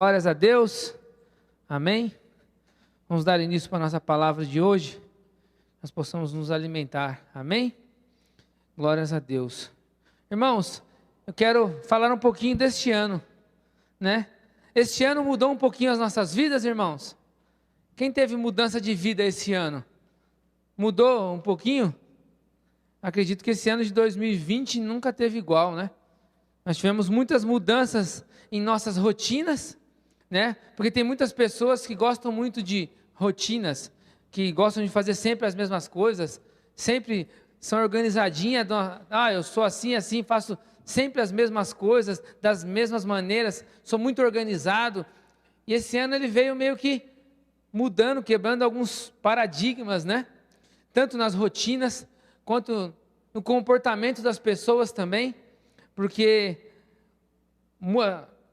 Glórias a Deus, amém? Vamos dar início para a nossa palavra de hoje, nós possamos nos alimentar, amém? Glórias a Deus. Irmãos, eu quero falar um pouquinho deste ano, né? Este ano mudou um pouquinho as nossas vidas, irmãos? Quem teve mudança de vida esse ano? Mudou um pouquinho? Acredito que esse ano de 2020 nunca teve igual, né? Nós tivemos muitas mudanças em nossas rotinas, né? Porque tem muitas pessoas que gostam muito de rotinas, que gostam de fazer sempre as mesmas coisas, sempre são organizadinhas, eu sou assim, assim, faço sempre as mesmas coisas, das mesmas maneiras, sou muito organizado. E esse ano ele veio meio que mudando, quebrando alguns paradigmas, né? Tanto nas rotinas, quanto no comportamento das pessoas também, porque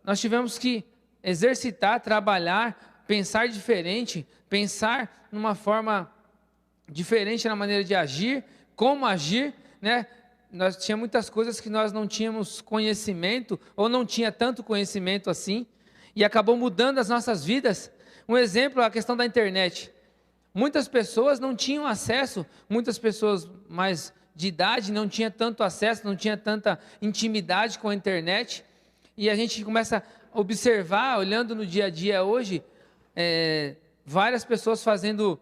nós tivemos que exercitar, trabalhar, pensar diferente, pensar numa forma diferente na maneira de agir, como agir, né? Nós tínhamos muitas coisas que nós não tínhamos conhecimento, ou não tinha tanto conhecimento assim, e acabou mudando as nossas vidas. Um exemplo é a questão da internet. Muitas pessoas não tinham acesso, muitas pessoas mais de idade não tinham tanto acesso, não tinham tanta intimidade com a internet, e a gente começa a observar, olhando no dia a dia hoje, várias pessoas fazendo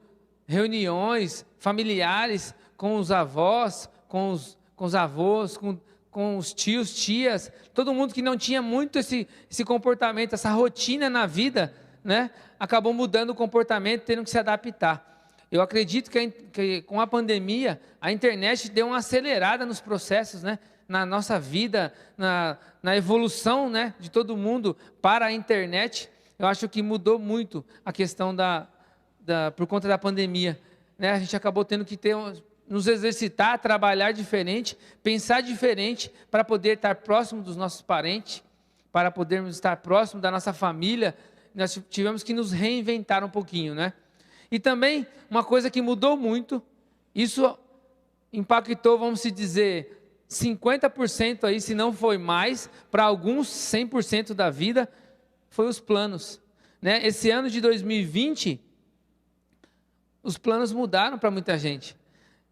reuniões familiares com os avós, com os avós, com os tios, tias, todo mundo que não tinha muito esse comportamento, essa rotina na vida, né? Acabou mudando o comportamento, tendo que se adaptar. Eu acredito que com a pandemia, a internet deu uma acelerada nos processos, né? Na nossa vida, na evolução, né? De todo mundo para a internet. Eu acho que mudou muito a questão por conta da pandemia, né? A gente acabou tendo que nos exercitar, trabalhar diferente, pensar diferente, para poder estar próximo dos nossos parentes, para podermos estar próximo da nossa família. Nós tivemos que nos reinventar um pouquinho, né? E também, uma coisa que mudou muito, isso impactou, vamos dizer, 50% aí, se não foi mais, para alguns 100% da vida, foi os planos, né? Esse ano de 2020, os planos mudaram para muita gente.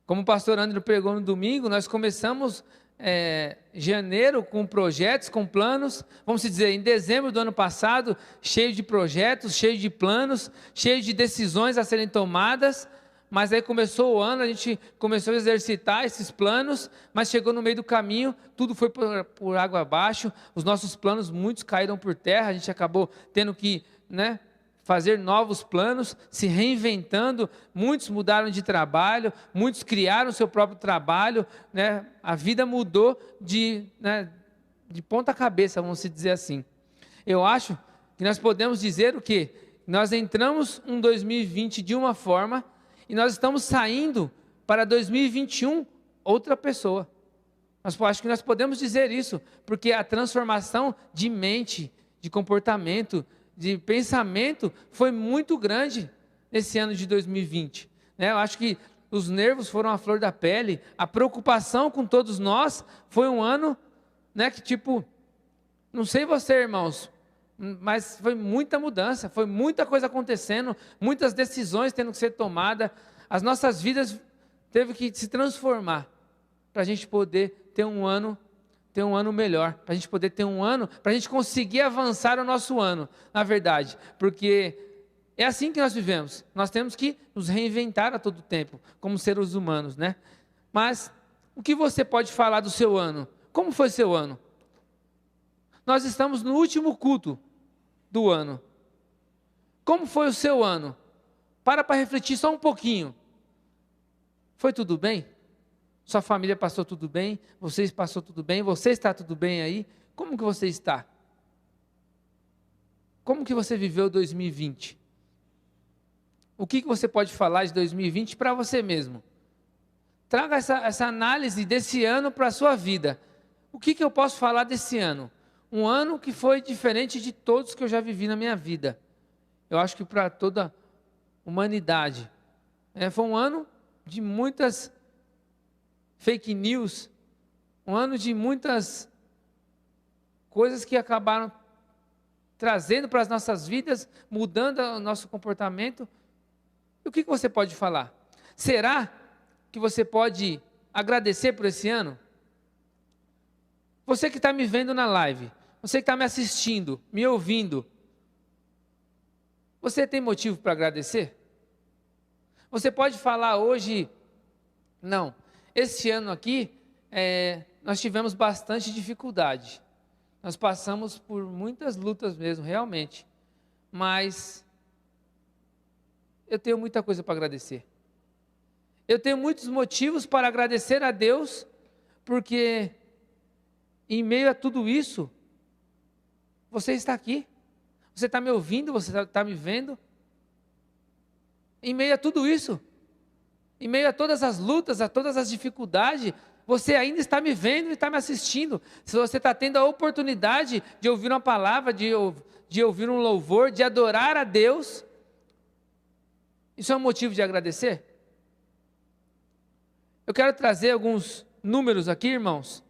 Como o pastor André pregou no domingo, nós começamos janeiro com projetos, com planos, vamos dizer, em dezembro do ano passado, cheio de projetos, cheio de planos, cheio de decisões a serem tomadas, mas aí começou o ano, a gente começou a exercitar esses planos, mas chegou no meio do caminho, tudo foi por água abaixo, os nossos planos, muitos caíram por terra, a gente acabou tendo que, né, fazer novos planos, se reinventando, muitos mudaram de trabalho, muitos criaram seu próprio trabalho, né? A vida mudou de ponta cabeça, vamos dizer assim. Eu acho que nós podemos dizer o quê? Nós entramos em 2020 de uma forma, e nós estamos saindo para 2021 outra pessoa. Acho que nós podemos dizer isso, porque a transformação de mente, de comportamento, de pensamento foi muito grande nesse ano de 2020, né? Eu acho que os nervos foram à flor da pele, a preocupação com todos nós foi um ano, né, que não sei você, irmãos, mas foi muita mudança, foi muita coisa acontecendo, muitas decisões tendo que ser tomadas, as nossas vidas teve que se transformar para a gente poder ter um ano melhor, para a gente poder ter um ano, para a gente conseguir avançar o nosso ano, na verdade, porque é assim que nós vivemos, nós temos que nos reinventar a todo tempo, como seres humanos, né? Mas, o que você pode falar do seu ano? Como foi seu ano? Nós estamos no último culto do ano. Como foi o seu ano? Para refletir só um pouquinho. Foi tudo bem? Sua família passou tudo bem? Vocês passou tudo bem? Você está tudo bem aí? Como que você está? Como que você viveu 2020? O que você pode falar de 2020 para você mesmo? Traga essa análise desse ano para a sua vida. O que eu posso falar desse ano? Um ano que foi diferente de todos que eu já vivi na minha vida. Eu acho que para toda a humanidade. Foi um ano de muitas fake news, um ano de muitas coisas que acabaram trazendo para as nossas vidas, mudando o nosso comportamento. E o que você pode falar? Será que você pode agradecer por esse ano? Você que está me vendo na live, você que está me assistindo, me ouvindo, você tem motivo para agradecer? Você pode falar hoje, não, esse ano aqui, nós tivemos bastante dificuldade. Nós passamos por muitas lutas mesmo, realmente. Mas eu tenho muita coisa para agradecer. Eu tenho muitos motivos para agradecer a Deus, porque em meio a tudo isso, você está aqui. Você está me ouvindo, você está me vendo. Em meio a tudo isso, em meio a todas as lutas, a todas as dificuldades, você ainda está me vendo e está me assistindo. Se você está tendo a oportunidade de ouvir uma palavra, de ouvir um louvor, de adorar a Deus, isso é um motivo de agradecer? Eu quero trazer alguns números aqui, irmãos.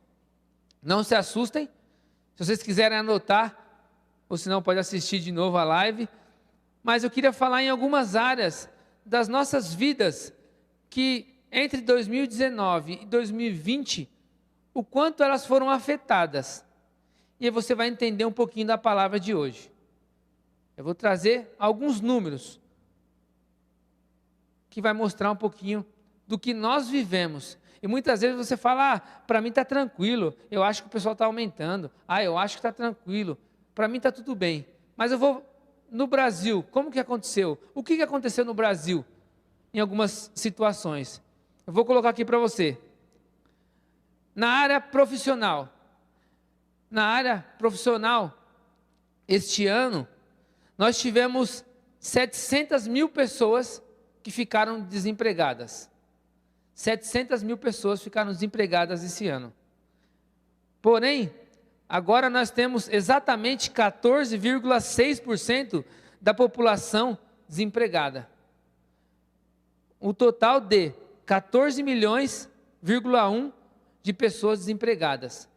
Não se assustem. Se vocês quiserem anotar, ou se não, pode assistir de novo a live. Mas eu queria falar em algumas áreas das nossas vidas que entre 2019 e 2020, o quanto elas foram afetadas. E aí você vai entender um pouquinho da palavra de hoje. Eu vou trazer alguns números que vai mostrar um pouquinho do que nós vivemos. E muitas vezes você fala, para mim está tranquilo, eu acho que o pessoal está aumentando, eu acho que está tranquilo, para mim está tudo bem. Mas eu vou no Brasil, como que aconteceu? O que aconteceu no Brasil em algumas situações? Eu vou colocar aqui para você. Na área profissional, este ano, nós tivemos 700 mil pessoas que ficaram desempregadas. 700 mil pessoas ficaram desempregadas esse ano. Porém, agora nós temos exatamente 14,6% da população desempregada. Um total de 14 milhões,1 de pessoas desempregadas.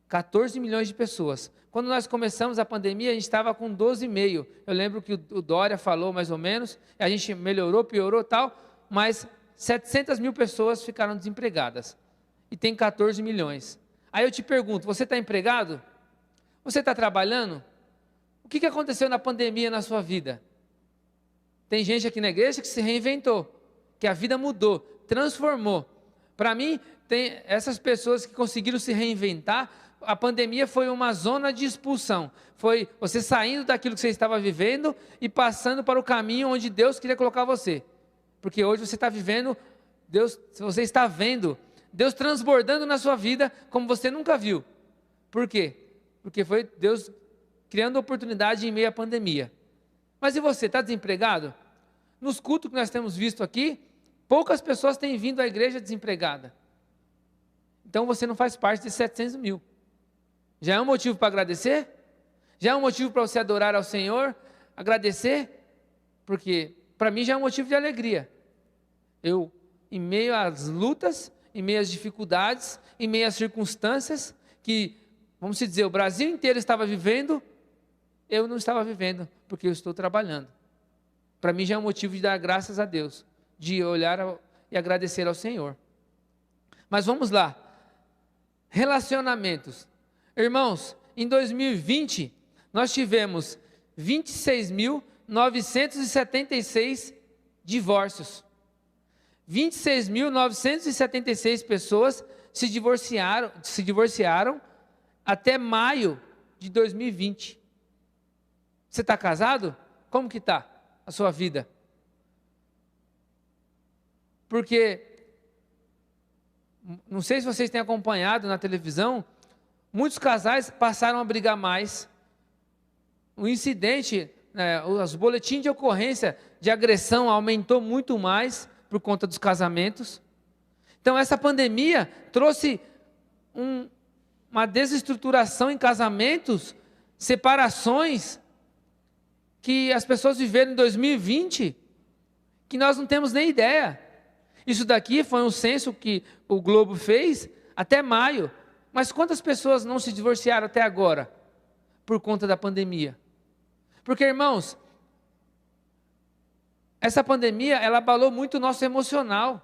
14 milhões de pessoas. Quando nós começamos a pandemia, a gente estava com 12,5. Eu lembro que o Dória falou mais ou menos, a gente melhorou, piorou tal, mas 700 mil pessoas ficaram desempregadas. E tem 14 milhões. Aí eu te pergunto, você está empregado? Você está trabalhando? O que aconteceu na pandemia na sua vida? Tem gente aqui na igreja que se reinventou, que a vida mudou, transformou. Para mim, tem essas pessoas que conseguiram se reinventar. A pandemia foi uma zona de expulsão. Foi você saindo daquilo que você estava vivendo e passando para o caminho onde Deus queria colocar você. Porque hoje você está vivendo, você está vendo Deus transbordando na sua vida como você nunca viu. Por quê? Porque foi Deus criando oportunidade em meio à pandemia. Mas e você, está desempregado? Nos cultos que nós temos visto aqui, poucas pessoas têm vindo à igreja desempregada. Então você não faz parte de 700 mil. Já é um motivo para agradecer? Já é um motivo para você adorar ao Senhor? Agradecer? Porque para mim já é um motivo de alegria. Eu, em meio às lutas, em meio às dificuldades, em meio às circunstâncias que, vamos dizer, o Brasil inteiro estava vivendo, eu não estava vivendo, porque eu estou trabalhando. Para mim já é um motivo de dar graças a Deus, de olhar e agradecer ao Senhor. Mas vamos lá. Relacionamentos. Irmãos, em 2020, nós tivemos 26.976 divórcios. 26.976 pessoas se divorciaram até maio de 2020. Você está casado? Como que está a sua vida? Porque, não sei se vocês têm acompanhado na televisão, muitos casais passaram a brigar mais. O incidente, os boletins de ocorrência de agressão aumentou muito mais por conta dos casamentos. Então essa pandemia trouxe uma desestruturação em casamentos, separações, que as pessoas viveram em 2020, que nós não temos nem ideia. Isso daqui foi um censo que o Globo fez até maio. Mas quantas pessoas não se divorciaram até agora? por conta da pandemia. Porque, irmãos, essa pandemia, ela abalou muito o nosso emocional.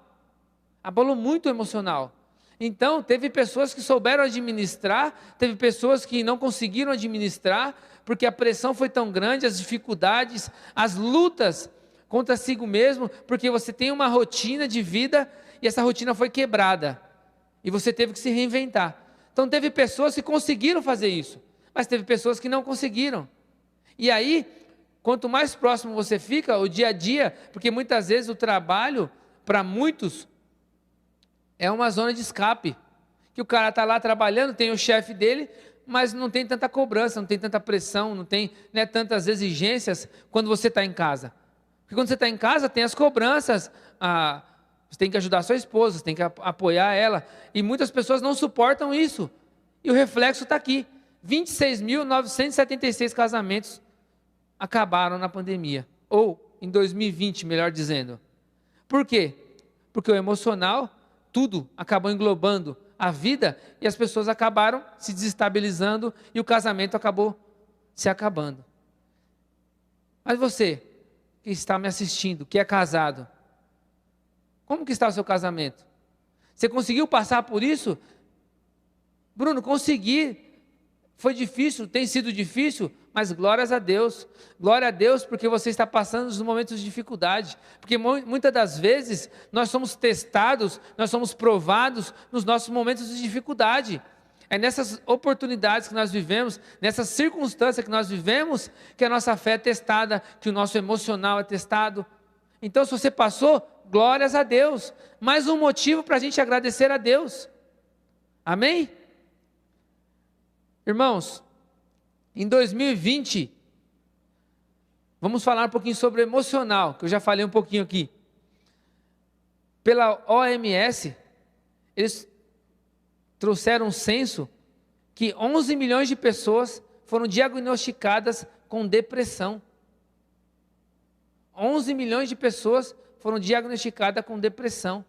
Abalou muito o emocional. Então, teve pessoas que souberam administrar, teve pessoas que não conseguiram administrar, porque a pressão foi tão grande, as dificuldades, as lutas contra si mesmo, porque você tem uma rotina de vida e essa rotina foi quebrada. E você teve que se reinventar. Então, teve pessoas que conseguiram fazer isso, mas teve pessoas que não conseguiram. E aí, quanto mais próximo você fica, o dia a dia, porque muitas vezes o trabalho, para muitos, é uma zona de escape, que o cara está lá trabalhando, tem o chefe dele, mas não tem tanta cobrança, não tem tanta pressão, não tem tantas exigências quando você está em casa. Porque quando você está em casa, tem as cobranças, você tem que ajudar a sua esposa, você tem que apoiar ela, e muitas pessoas não suportam isso, e o reflexo está aqui, 26.976 casamentos acabaram na pandemia, ou em 2020, melhor dizendo. Por quê? Porque o emocional, tudo acabou englobando a vida e as pessoas acabaram se desestabilizando e o casamento acabou se acabando. Mas você, que está me assistindo, que é casado, como que está o seu casamento? Você conseguiu passar por isso? Bruno, consegui. Foi difícil, tem sido difícil, mas glórias a Deus. Glória a Deus porque você está passando os momentos de dificuldade. Porque muitas das vezes nós somos testados, nós somos provados nos nossos momentos de dificuldade. É nessas oportunidades que nós vivemos, nessas circunstâncias que nós vivemos, que a nossa fé é testada, que o nosso emocional é testado. Então, se você passou, glórias a Deus. Mais um motivo para a gente agradecer a Deus. Amém? Irmãos, em 2020, vamos falar um pouquinho sobre o emocional, que eu já falei um pouquinho aqui. Pela OMS, eles trouxeram um censo que 11 milhões de pessoas foram diagnosticadas com depressão. 11 milhões de pessoas foram diagnosticadas com depressão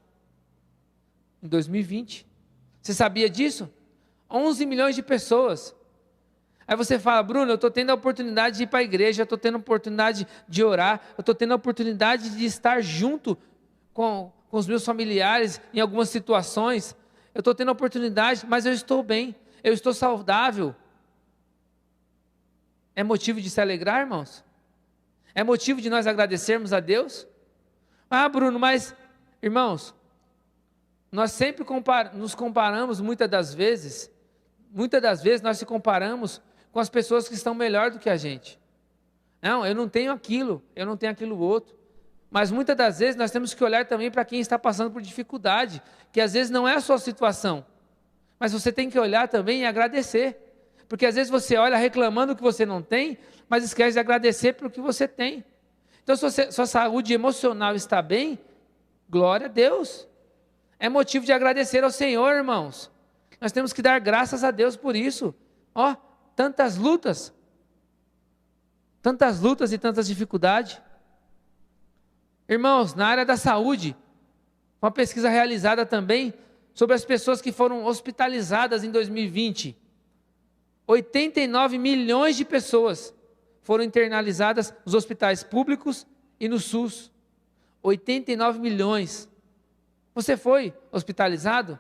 em 2020. Você sabia disso? 11 milhões de pessoas. Aí você fala, Bruno, eu estou tendo a oportunidade de ir para a igreja, eu estou tendo a oportunidade de orar, eu estou tendo a oportunidade de estar junto com os meus familiares em algumas situações, eu estou tendo a oportunidade, mas eu estou bem, eu estou saudável. É motivo de se alegrar, irmãos? É motivo de nós agradecermos a Deus? Ah, Bruno, mas, irmãos, nós sempre nos comparamos muitas das vezes nós se comparamos com as pessoas que estão melhor do que a gente. Não, eu não tenho aquilo outro. Mas muitas das vezes nós temos que olhar também para quem está passando por dificuldade, que às vezes não é a sua situação. Mas você tem que olhar também e agradecer. Porque às vezes você olha reclamando o que você não tem, mas esquece de agradecer pelo que você tem. Então, se sua saúde emocional está bem, glória a Deus. É motivo de agradecer ao Senhor, irmãos. Nós temos que dar graças a Deus por isso. Ó, tantas lutas e tantas dificuldades. Irmãos, na área da saúde, uma pesquisa realizada também sobre as pessoas que foram hospitalizadas em 2020. 89 milhões de pessoas foram internalizadas nos hospitais públicos e no SUS. 89 milhões. Você foi hospitalizado?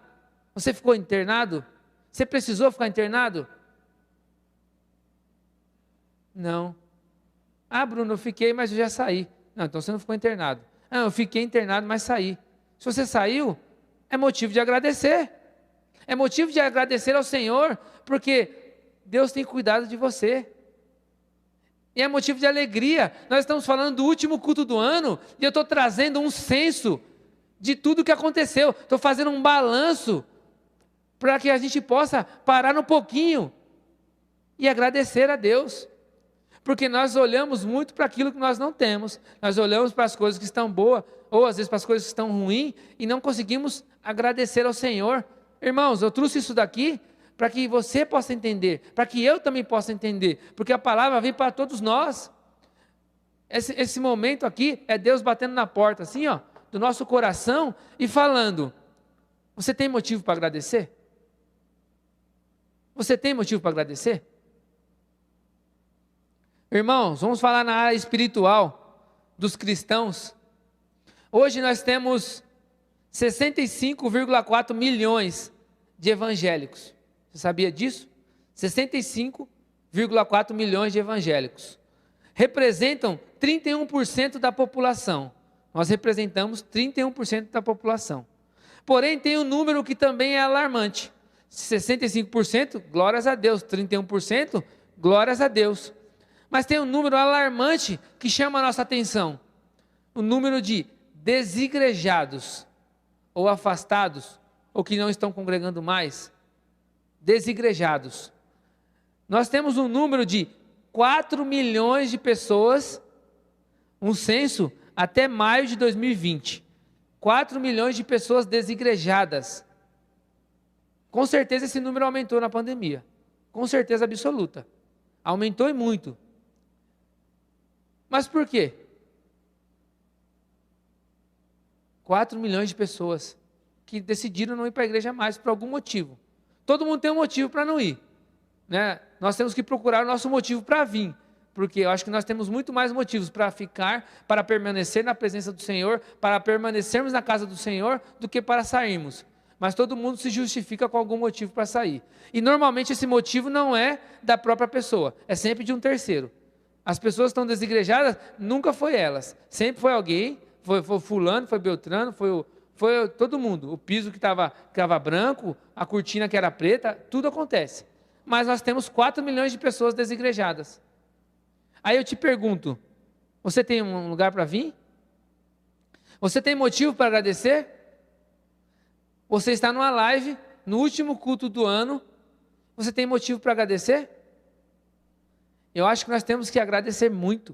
Você ficou internado? Você precisou ficar internado? Não. Ah, Bruno, eu fiquei, mas eu já saí. Não, então você não ficou internado. Ah, eu fiquei internado, mas saí. Se você saiu, é motivo de agradecer. É motivo de agradecer ao Senhor, porque Deus tem cuidado de você. E é motivo de alegria. Nós estamos falando do último culto do ano, e eu estou trazendo um censo de tudo o que aconteceu. Estou fazendo um balanço, para que a gente possa parar um pouquinho e agradecer a Deus. Porque nós olhamos muito para aquilo que nós não temos. Nós olhamos para as coisas que estão boas, ou às vezes para as coisas que estão ruins, e não conseguimos agradecer ao Senhor. Irmãos, eu trouxe isso daqui para que você possa entender, para que eu também possa entender, porque a palavra vem para todos nós. Esse momento aqui é Deus batendo na porta, assim, ó, do nosso coração e falando: você tem motivo para agradecer? Você tem motivo para agradecer? Irmãos, vamos falar na área espiritual dos cristãos. Hoje nós temos 65,4 milhões de evangélicos. Você sabia disso? 65,4 milhões de evangélicos. Representam 31% da população. Nós representamos 31% da população. Porém, tem um número que também é alarmante. 65%, glórias a Deus. 31%, glórias a Deus. Mas tem um número alarmante que chama a nossa atenção. O número de desigrejados, ou afastados, ou que não estão congregando mais. Desigrejados. Nós temos um número de 4 milhões de pessoas, um censo até maio de 2020. 4 milhões de pessoas desigrejadas. Com certeza esse número aumentou na pandemia. Com certeza absoluta. Aumentou e muito. Mas por quê? 4 milhões de pessoas que decidiram não ir para a igreja mais por algum motivo. Todo mundo tem um motivo para não ir, né? Nós temos que procurar o nosso motivo para vir, porque eu acho que nós temos muito mais motivos para ficar, para permanecer na presença do Senhor, para permanecermos na casa do Senhor, do que para sairmos. Mas todo mundo se justifica com algum motivo para sair. E normalmente esse motivo não é da própria pessoa, é sempre de um terceiro. As pessoas que estão desigrejadas, nunca foi elas, sempre foi alguém, foi fulano, foi Beltrano, foi todo mundo. O piso que estava branco, a cortina que era preta, tudo acontece. Mas nós temos 4 milhões de pessoas desigrejadas. Aí eu te pergunto, você tem um lugar para vir? Você tem motivo para agradecer? Você está numa live, no último culto do ano, você tem motivo para agradecer? Eu acho que nós temos que agradecer muito.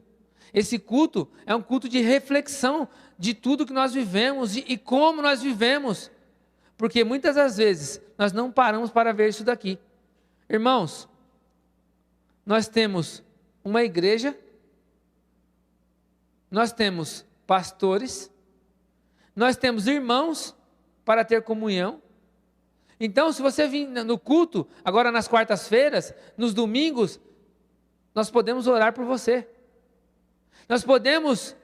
Esse culto é um culto de reflexão de tudo que nós vivemos e como nós vivemos. Porque muitas das vezes nós não paramos para ver isso daqui. Irmãos, nós temos uma igreja, nós temos pastores, nós temos irmãos para ter comunhão. Então, se você vir no culto, agora nas quartas-feiras, nos domingos, nós podemos orar por você. Nós podemos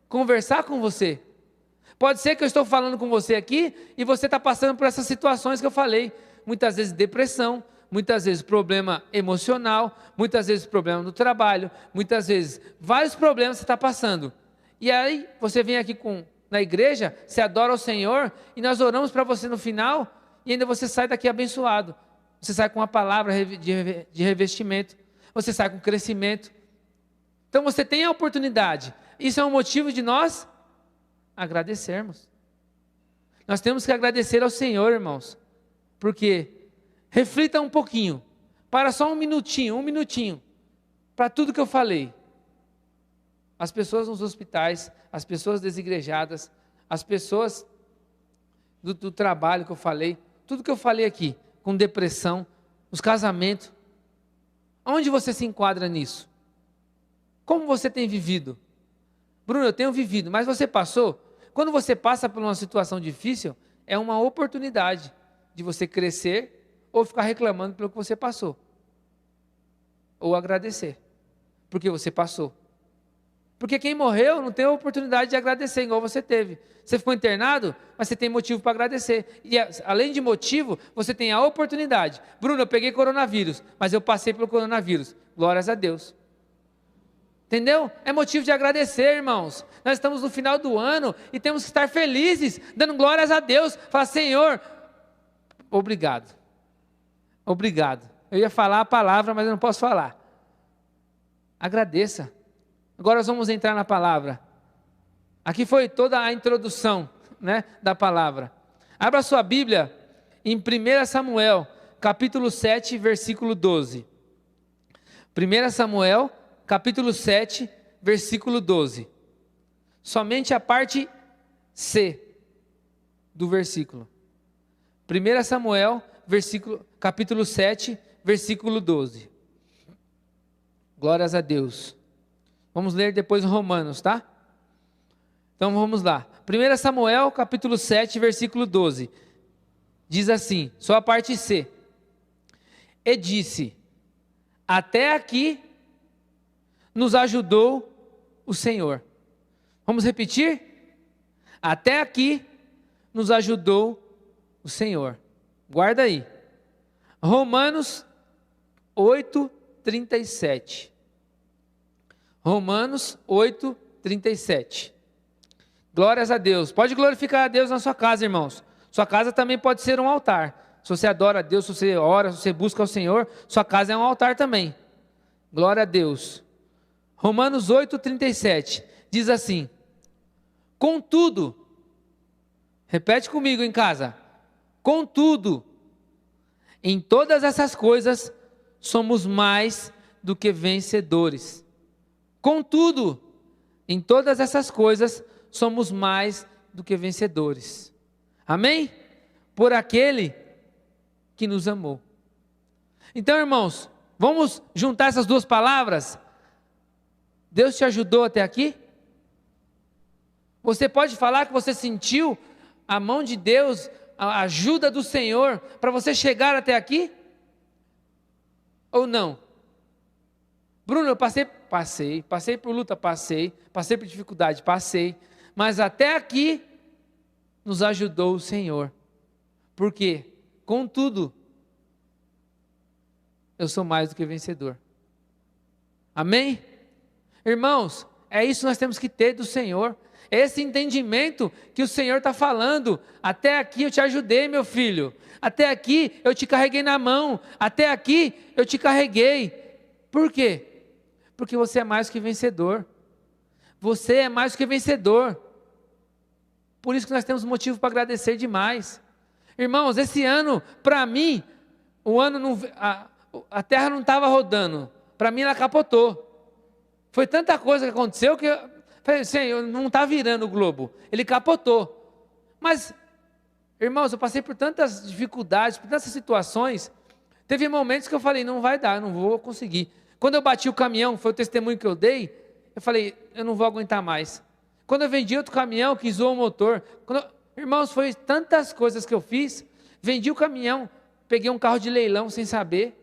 conversar com você. Pode ser que eu estou falando com você aqui e você está passando por essas situações que eu falei. Muitas vezes depressão, muitas vezes problema emocional, muitas vezes problema no trabalho, muitas vezes vários problemas você está passando. E aí você vem aqui na igreja, você adora o Senhor e nós oramos para você no final e ainda você sai daqui abençoado. Você sai com uma palavra de revestimento, você sai com crescimento. Então você tem a oportunidade. Isso é um motivo de nós agradecermos. Nós temos que agradecer ao Senhor, irmãos. Porque reflita um pouquinho. Para só um minutinho. Para tudo que eu falei. As pessoas nos hospitais, as pessoas desigrejadas, as pessoas do trabalho que eu falei, tudo que eu falei aqui, com depressão, os casamentos. Onde você se enquadra nisso? Como você tem vivido? Bruno, eu tenho vivido, mas você passou? Quando você passa por uma situação difícil, é uma oportunidade de você crescer ou ficar reclamando pelo que você passou. Ou agradecer, porque você passou. Porque quem morreu não tem a oportunidade de agradecer, igual você teve. Você ficou internado, mas você tem motivo para agradecer. E além de motivo, você tem a oportunidade. Bruno, eu peguei coronavírus, mas eu passei pelo coronavírus. Glórias a Deus. Entendeu? É motivo de agradecer, irmãos. Nós estamos no final do ano e temos que estar felizes, dando glórias a Deus. Falar, Senhor, obrigado. Obrigado. Eu ia falar a palavra, mas eu não posso falar. Agradeça. Agora nós vamos entrar na palavra. Aqui foi toda a introdução, né, da palavra. Abra sua Bíblia em 1 Samuel, capítulo 7, versículo 12. 1 Samuel, capítulo 7, versículo 12. Somente a parte C do versículo. 1 Samuel, capítulo 7, versículo 12. Glórias a Deus. Vamos ler depois Romanos, tá? Então vamos lá. 1 Samuel, capítulo 7, versículo 12. Diz assim, só a parte C. E disse, até aqui nos ajudou o Senhor. Vamos repetir? Até aqui nos ajudou o Senhor. Guarda aí. Romanos 8:37. Romanos 8:37. Glórias a Deus. Pode glorificar a Deus na sua casa, irmãos. Sua casa também pode ser um altar. Se você adora a Deus, se você ora, se você busca o Senhor, sua casa é um altar também. Glória a Deus. Romanos 8:37 diz assim: contudo, repete comigo em casa, contudo, em todas essas coisas somos mais do que vencedores. Contudo, em todas essas coisas somos mais do que vencedores. Amém? Por aquele que nos amou. Então, irmãos, vamos juntar essas duas palavras? Deus te ajudou até aqui? Você pode falar que você sentiu a mão de Deus, a ajuda do Senhor para você chegar até aqui? Ou não? Bruno, eu passei por luta, passei por dificuldade, passei, mas até aqui nos ajudou o Senhor. Por quê? Contudo, eu sou mais do que vencedor. Amém? Irmãos, é isso que nós temos que ter do Senhor. Esse entendimento que o Senhor está falando. Até aqui eu te ajudei, meu filho. Até aqui eu te carreguei na mão. Até aqui eu te carreguei. Por quê? Porque você é mais que vencedor. Você é mais que vencedor. Por isso que nós temos motivo para agradecer demais. Irmãos, esse ano, para mim, o ano não, a terra não estava rodando. Para mim ela capotou. Foi tanta coisa que aconteceu que eu falei, Senhor, não está virando o globo. Ele capotou. Mas, irmãos, eu passei por tantas dificuldades, por tantas situações. Teve momentos que eu falei, não vai dar, eu não vou conseguir. Quando eu bati o caminhão, foi o testemunho que eu dei, eu falei, eu não vou aguentar mais. Quando eu vendi outro caminhão que zoou o motor, irmãos, foi tantas coisas que eu fiz. Vendi o caminhão, peguei um carro de leilão sem saber.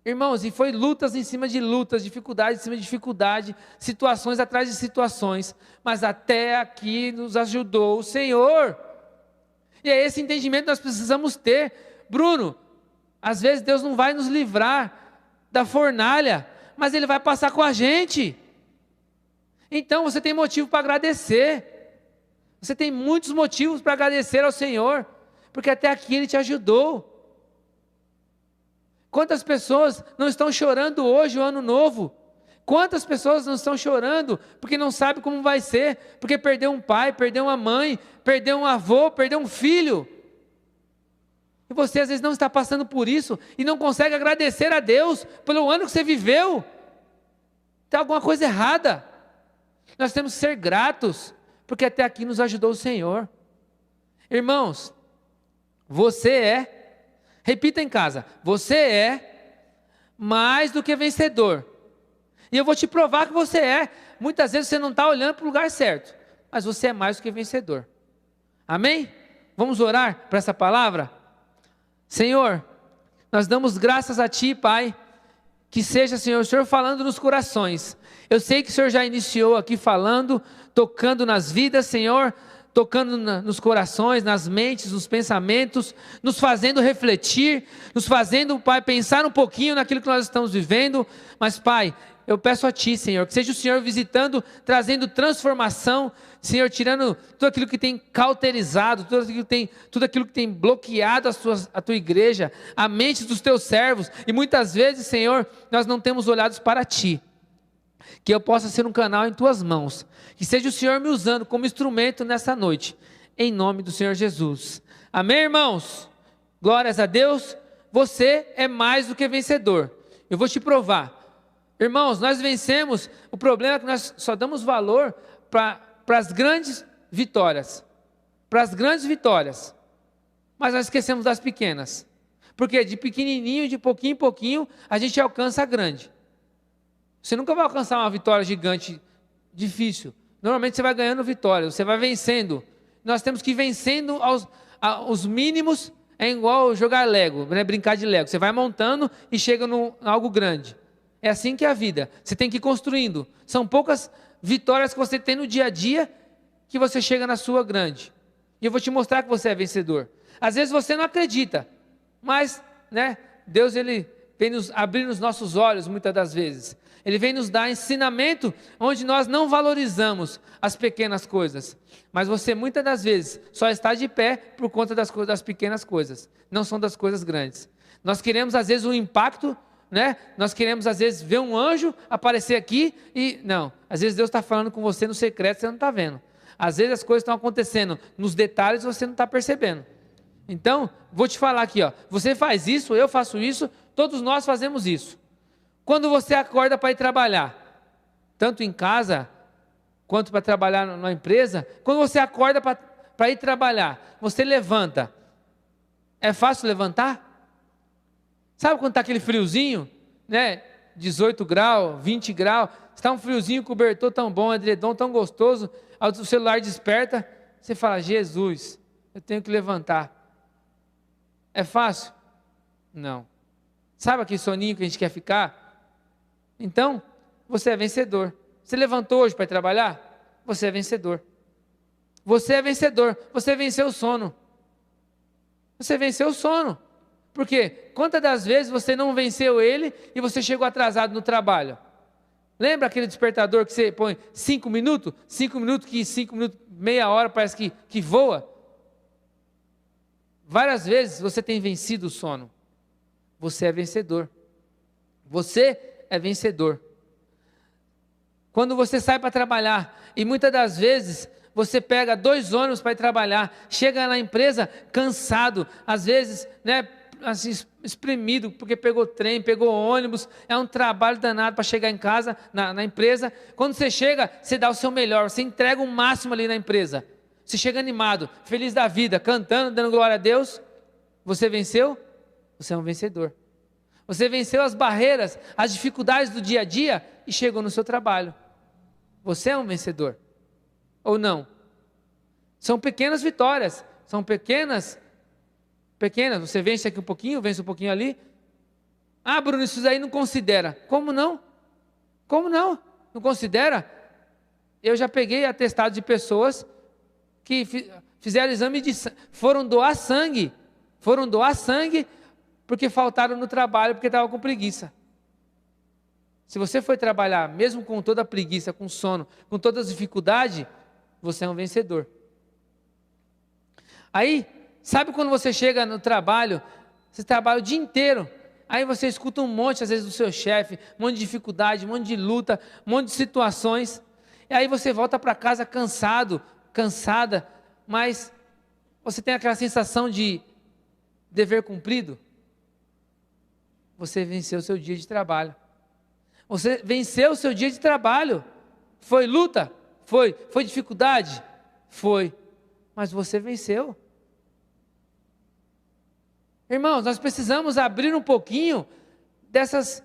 Irmãos, e foi lutas em cima de lutas, dificuldade em cima de dificuldade, situações atrás de situações, mas até aqui nos ajudou o Senhor. E é esse entendimento que nós precisamos ter. Bruno, às vezes Deus não vai nos livrar da fornalha, mas Ele vai passar com a gente. Então você tem motivo para agradecer. Você tem muitos motivos para agradecer ao Senhor, porque até aqui Ele te ajudou. Quantas pessoas não estão chorando hoje o ano novo? Quantas pessoas não estão chorando porque não sabem como vai ser, porque perdeu um pai, perdeu uma mãe, perdeu um avô, perdeu um filho? E você às vezes não está passando por isso e não consegue agradecer a Deus pelo ano que você viveu. Tem alguma coisa errada. Nós temos que ser gratos, porque até aqui nos ajudou o Senhor. Irmãos, você é, repita em casa, você é mais do que vencedor. E eu vou te provar que você é. Muitas vezes você não está olhando para o lugar certo, mas você é mais do que vencedor. Amém? Vamos orar para essa palavra? Senhor, nós damos graças a Ti, Pai, que seja, Senhor, o Senhor falando nos corações. Eu sei que o Senhor já iniciou aqui falando, tocando nas vidas, Senhor, tocando nos corações, nas mentes, nos pensamentos, nos fazendo refletir, nos fazendo, Pai, pensar um pouquinho naquilo que nós estamos vivendo. Mas, Pai, eu peço a Ti, Senhor, que seja o Senhor visitando, trazendo transformação, Senhor, tirando tudo aquilo que tem cauterizado, tudo aquilo que tem bloqueado a Tua igreja, a mente dos Teus servos. E muitas vezes, Senhor, nós não temos olhados para Ti. Que eu possa ser um canal em Tuas mãos. Que seja o Senhor me usando como instrumento nessa noite. Em nome do Senhor Jesus. Amém, irmãos? Glórias a Deus. Você é mais do que vencedor. Eu vou te provar. Irmãos, nós vencemos. O problema é que nós só damos valor para as grandes vitórias. Para as grandes vitórias. Mas nós esquecemos das pequenas. Porque de pequenininho, de pouquinho em pouquinho, a gente alcança a grande. Você nunca vai alcançar uma vitória gigante, difícil. Normalmente você vai ganhando vitórias, você vai vencendo. Nós temos que ir vencendo os mínimos, é igual jogar Lego, né? Brincar de Lego. Você vai montando e chega em algo grande. É assim que é a vida. Você tem que ir construindo. São poucas vitórias que você tem no dia a dia que você chega na sua grande. E eu vou te mostrar que você é vencedor. Às vezes você não acredita, mas, né, Deus ele vem nos abrir os nossos olhos muitas das vezes. Ele vem nos dar ensinamento onde nós não valorizamos as pequenas coisas. Mas você muitas das vezes só está de pé por conta das pequenas coisas. Não são das coisas grandes. Nós queremos às vezes um impacto, né? Nós queremos às vezes ver um anjo aparecer aqui e não. Às vezes Deus está falando com você no secreto, você não está vendo. Às vezes as coisas estão acontecendo nos detalhes e você não está percebendo. Então, vou te falar aqui, ó. Você faz isso, eu faço isso, todos nós fazemos isso. Quando você acorda para ir trabalhar, tanto em casa, quanto para trabalhar na empresa, quando você acorda para ir trabalhar, você levanta. É fácil levantar? Sabe quando está aquele friozinho, né? 18 graus, 20 graus, está um friozinho, cobertor tão bom, edredom tão gostoso, o celular desperta, você fala, Jesus, eu tenho que levantar. É fácil? Não. Sabe aquele soninho que a gente quer ficar? Então, você é vencedor. Você levantou hoje para ir trabalhar? Você é vencedor. Você é vencedor. Você venceu o sono. Você venceu o sono. Por quê? Quantas das vezes você não venceu ele e você chegou atrasado no trabalho? Lembra aquele despertador que você põe 5 minutos? 5 minutos, meia hora parece que voa? Várias vezes você tem vencido o sono. Você é vencedor. Você é vencedor. Quando você sai para trabalhar, e muitas das vezes você pega 2 ônibus para ir trabalhar, chega na empresa cansado, às vezes, né, assim, espremido, porque pegou trem, pegou ônibus, é um trabalho danado para chegar em casa, na empresa. Quando você chega, você dá o seu melhor, você entrega o máximo ali na empresa. Você chega animado, feliz da vida, cantando, dando glória a Deus. Você venceu? Você é um vencedor. Você venceu as barreiras, as dificuldades do dia a dia e chegou no seu trabalho. Você é um vencedor. Ou não? São pequenas vitórias, são pequenas, você vence aqui um pouquinho, vence um pouquinho ali. Ah, Bruno, isso aí não considera. Como não? Como não? Não considera? Eu já peguei atestado de pessoas que fizeram exame de sangue, foram doar sangue porque faltaram no trabalho, porque estavam com preguiça. Se você foi trabalhar, mesmo com toda a preguiça, com sono, com todas as dificuldades, você é um vencedor. Aí, sabe quando você chega no trabalho, você trabalha o dia inteiro, aí você escuta um monte, às vezes, do seu chefe, um monte de dificuldade, um monte de luta, um monte de situações, e aí você volta para casa cansado, cansada, mas você tem aquela sensação de dever cumprido. Você venceu o seu dia de trabalho. Você venceu o seu dia de trabalho. Foi luta? Foi. Foi dificuldade? Foi. Mas você venceu. Irmãos, nós precisamos abrir um pouquinho dessas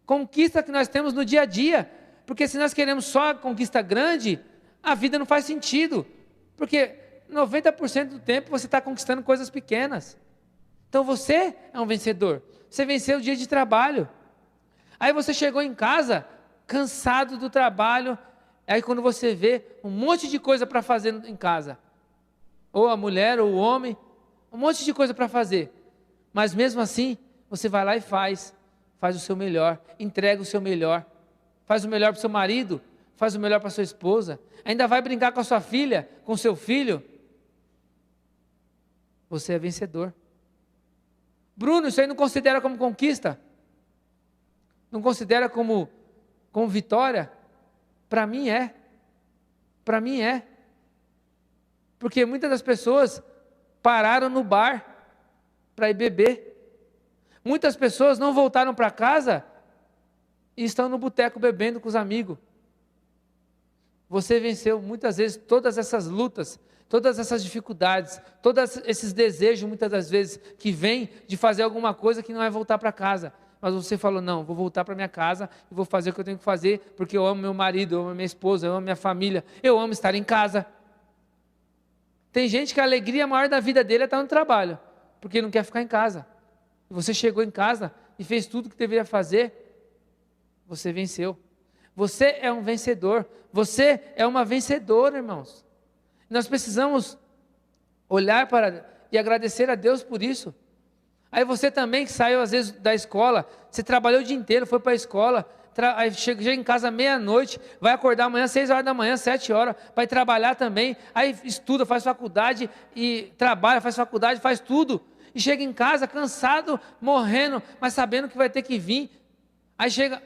conquistas que nós temos no dia a dia. Porque se nós queremos só a conquista grande, a vida não faz sentido. Porque 90% do tempo você está conquistando coisas pequenas. Então você é um vencedor. Você venceu o dia de trabalho. Aí você chegou em casa, cansado do trabalho. Aí quando você vê um monte de coisa para fazer em casa. Ou a mulher, ou o homem. Um monte de coisa para fazer. Mas mesmo assim, você vai lá e faz. Faz o seu melhor. Entrega o seu melhor. Faz o melhor para o seu marido. Faz o melhor para a sua esposa. Ainda vai brincar com a sua filha, com o seu filho. Você é vencedor. Bruno, isso aí não considera como conquista? Não considera como vitória? Para mim é. Para mim é. Porque muitas das pessoas pararam no bar para ir beber. Muitas pessoas não voltaram para casa e estão no boteco bebendo com os amigos. Você venceu muitas vezes todas essas lutas, todas essas dificuldades, todos esses desejos, muitas das vezes, que vêm de fazer alguma coisa que não é voltar para casa. Mas você falou, não, vou voltar para minha casa e vou fazer o que eu tenho que fazer, porque eu amo meu marido, eu amo minha esposa, eu amo minha família, eu amo estar em casa. Tem gente que a alegria maior da vida dele é estar no trabalho, porque não quer ficar em casa. E você chegou em casa e fez tudo o que deveria fazer. você venceu. Você é um vencedor. Você é uma vencedora, irmãos. Nós precisamos olhar e agradecer a Deus por isso. Aí você também que saiu às vezes da escola, você trabalhou o dia inteiro, foi para a escola, aí chega em casa meia-noite, vai acordar amanhã 6 horas da manhã, 7 horas, vai trabalhar também, aí estuda, faz faculdade, e trabalha, faz faculdade, faz tudo, e chega em casa cansado, morrendo, mas sabendo que vai ter que vir, aí chega,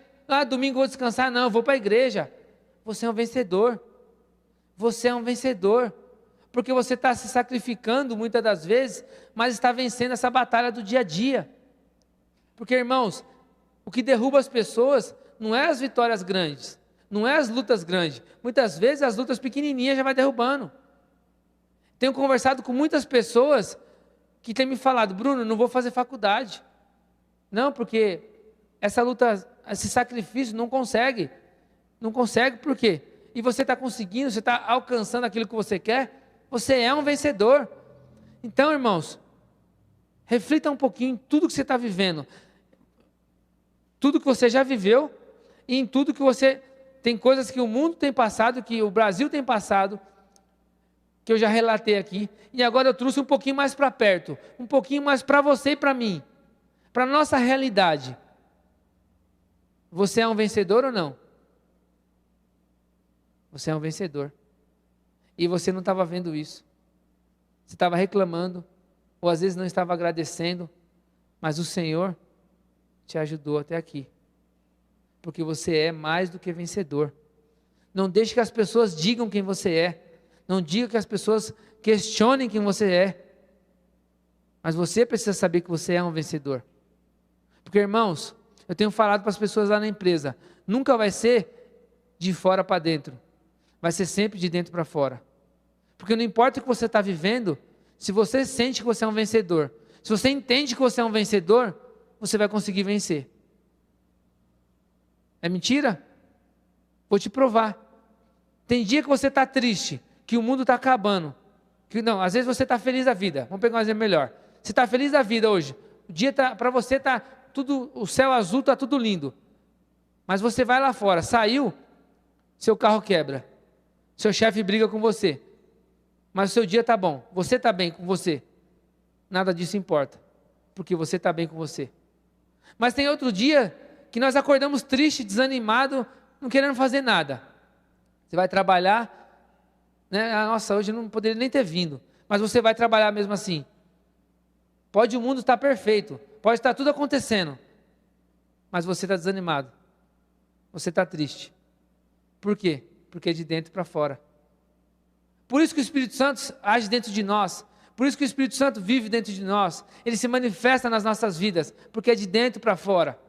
domingo vou descansar, não, eu vou para a igreja. Você é um vencedor, você é um vencedor, porque você está se sacrificando muitas das vezes, mas está vencendo essa batalha do dia a dia. Porque, irmãos, o que derruba as pessoas não é as vitórias grandes, não é as lutas grandes. Muitas vezes as lutas pequenininhas já vai derrubando. Tenho conversado com muitas pessoas que têm me falado, Bruno, não vou fazer faculdade. Não, porque essa luta, esse sacrifício não consegue. Não consegue por quê? E você está conseguindo, você está alcançando aquilo que você quer, você é um vencedor. Então, irmãos, reflita um pouquinho em tudo que você está vivendo, tudo que você já viveu, e em tudo que você, tem coisas que o mundo tem passado, que o Brasil tem passado, que eu já relatei aqui, e agora eu trouxe um pouquinho mais para perto, um pouquinho mais para você e para mim, para a nossa realidade. Você é um vencedor ou não? Você é um vencedor. E você não estava vendo isso. Você estava reclamando, ou às vezes não estava agradecendo, mas o Senhor te ajudou até aqui. Porque você é mais do que vencedor. Não deixe que as pessoas digam quem você é. Não diga que as pessoas questionem quem você é. Mas você precisa saber que você é um vencedor. Porque, irmãos, eu tenho falado para as pessoas lá na empresa, nunca vai ser de fora para dentro. Vai ser sempre de dentro para fora. Porque não importa o que você está vivendo, se você sente que você é um vencedor, se você entende que você é um vencedor, você vai conseguir vencer. É mentira? Vou te provar. Tem dia que você está triste, que o mundo está acabando. Às vezes você está feliz da vida. Vamos pegar um exemplo melhor. Você está feliz da vida hoje. O dia para você está tudo, o céu azul está tudo lindo. Mas você vai lá fora, saiu, seu carro quebra. Seu chefe briga com você, mas o seu dia está bom, você está bem com você, nada disso importa, porque você está bem com você. Mas tem outro dia que nós acordamos triste, desanimado, não querendo fazer nada. Você vai trabalhar, né? Nossa, hoje eu não poderia nem ter vindo, mas você vai trabalhar mesmo assim. Pode o mundo estar perfeito, pode estar tudo acontecendo, mas você está desanimado, você está triste. Por quê? Porque é de dentro para fora. Por isso que o Espírito Santo age dentro de nós. Por isso que o Espírito Santo vive dentro de nós. Ele se manifesta nas nossas vidas, porque é de dentro para fora.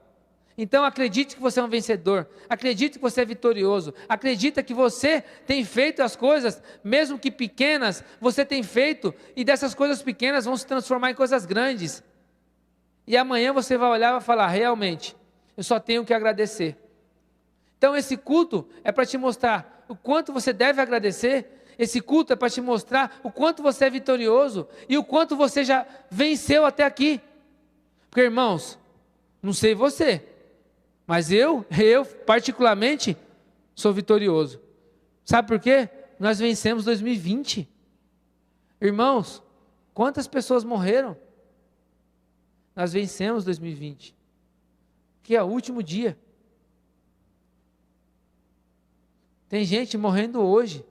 Então acredite que você é um vencedor. Acredite que você é vitorioso. Acredita que você tem feito as coisas, mesmo que pequenas, você tem feito, e dessas coisas pequenas vão se transformar em coisas grandes. E amanhã você vai olhar e vai falar, realmente, eu só tenho que agradecer. Então esse culto é para te mostrar o quanto você deve agradecer. Esse culto é para te mostrar o quanto você é vitorioso e o quanto você já venceu até aqui. Porque, irmãos, não sei você, mas eu particularmente sou vitorioso. Sabe por quê? Nós vencemos 2020. Irmãos, quantas pessoas morreram? Nós vencemos 2020, que é o último dia. Tem gente morrendo hoje.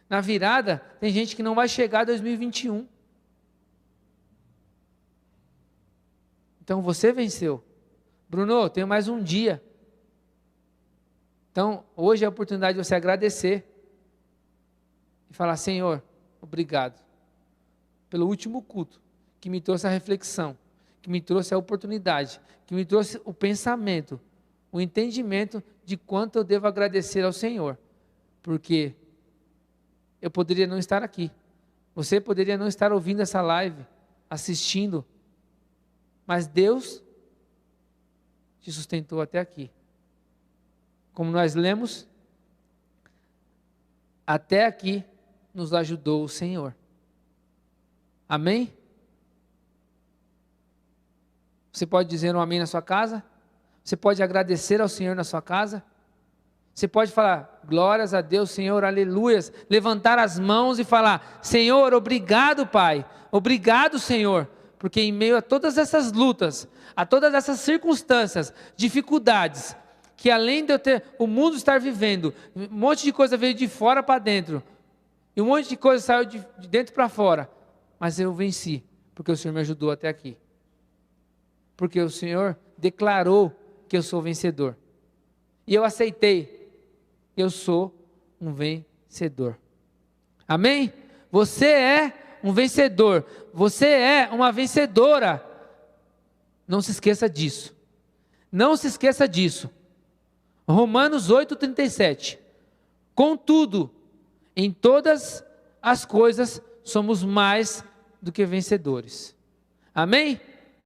Na virada, tem gente que não vai chegar a 2021. Então você venceu. Bruno, tenho mais um dia. Então, hoje é a oportunidade de você agradecer. E falar, Senhor, obrigado. Pelo último culto, que me trouxe a reflexão, que me trouxe a oportunidade, que me trouxe o pensamento, o entendimento de quanto eu devo agradecer ao Senhor, porque eu poderia não estar aqui, você poderia não estar ouvindo essa live, assistindo, mas Deus te sustentou até aqui. Como nós lemos, até aqui nos ajudou o Senhor. Amém? Você pode dizer um amém na sua casa? Você pode agradecer ao Senhor na sua casa. Você pode falar, glórias a Deus, Senhor, aleluias. Levantar as mãos e falar, Senhor, obrigado, Pai. Obrigado, Senhor. Porque em meio a todas essas lutas, a todas essas circunstâncias, dificuldades, que além de eu ter, o mundo estar vivendo, um monte de coisa veio de fora para dentro, e um monte de coisa saiu de dentro para fora, mas eu venci, porque o Senhor me ajudou até aqui. Porque o Senhor declarou que eu sou vencedor. E eu aceitei. Eu sou um vencedor. Amém? Você é um vencedor. Você é uma vencedora. Não se esqueça disso. Não se esqueça disso. Romanos 8:37. Contudo, em todas as coisas somos mais do que vencedores. Amém?